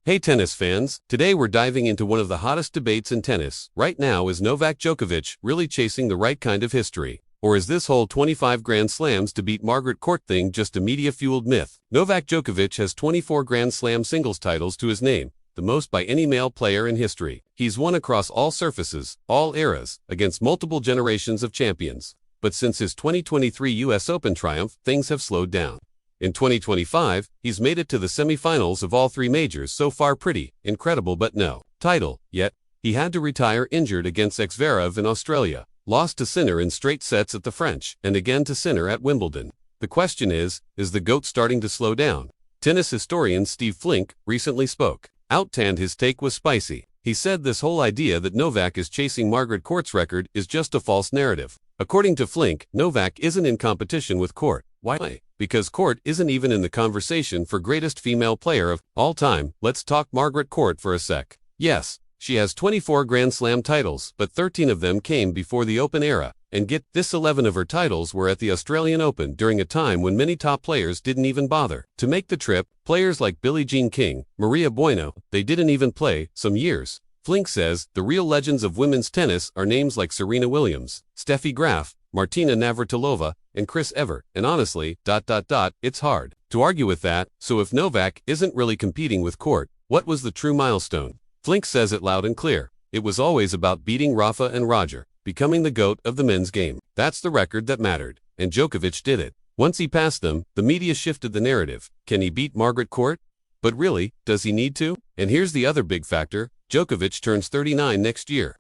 Hey tennis fans, today we're diving into one of the hottest debates in tennis. Right now, is Novak Djokovic really chasing the right kind of history? Or is this whole 25 Grand Slams to beat Margaret Court thing just a media-fueled myth? Novak Djokovic has 24 Grand Slam singles titles to his name, the most by any male player in history. He's won across all surfaces, all eras, against multiple generations of champions. But since his 2023 US Open triumph, things have slowed down. In 2025, he's made it to the semifinals of all three majors. So far pretty incredible, but no title yet. He had to retire injured against Zverev in Australia, lost to Sinner in straight sets at the French, and again to Sinner at Wimbledon. The question is the GOAT starting to slow down? Tennis historian Steve Flink recently spoke out, and his take was spicy. He said this whole idea that Novak is chasing Margaret Court's record is just a false narrative. According to Flink, Novak isn't in competition with Court. Why? Because Court isn't even in the conversation for greatest female player of all time. Let's talk Margaret Court for a sec. Yes, she has 24 Grand Slam titles, but 13 of them came before the Open era. And get this, 11 of her titles were at the Australian Open during a time when many top players didn't even bother to make the trip. Players like Billie Jean King, Maria Bueno, they didn't even play. Some years. Flink says the real legends of women's tennis are names like Serena Williams, Steffi Graf, Martina Navratilova, and Chris Evert, and honestly, it's hard to argue with that. So if Novak isn't really competing with Court, what was the true milestone? Flink says it loud and clear. It was always about beating Rafa and Roger, becoming the GOAT of the men's game. That's the record that mattered, and Djokovic did it. Once he passed them, the media shifted the narrative. Can he beat Margaret Court? But really, does he need to? And here's the other big factor. Djokovic turns 39 next year.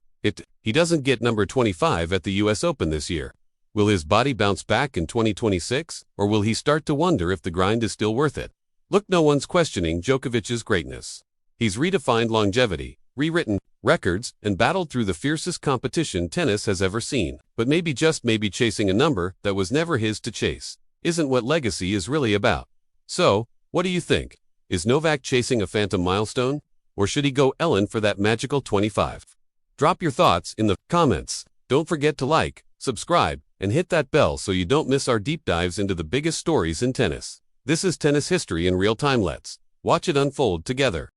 He doesn't get number 25 at the US Open this year. Will his body bounce back in 2026, or will he start to wonder if the grind is still worth it? Look, no one's questioning Djokovic's greatness. He's redefined longevity, rewritten records, and battled through the fiercest competition tennis has ever seen. But maybe, just maybe, chasing a number that was never his to chase isn't what legacy is really about. So, what do you think? Is Novak chasing a phantom milestone? Or should he go Ellen for that magical 25? Drop your thoughts in the comments. Don't forget to like, subscribe, and hit that bell so you don't miss our deep dives into the biggest stories in tennis. This is tennis history in real time. Let's watch it unfold together.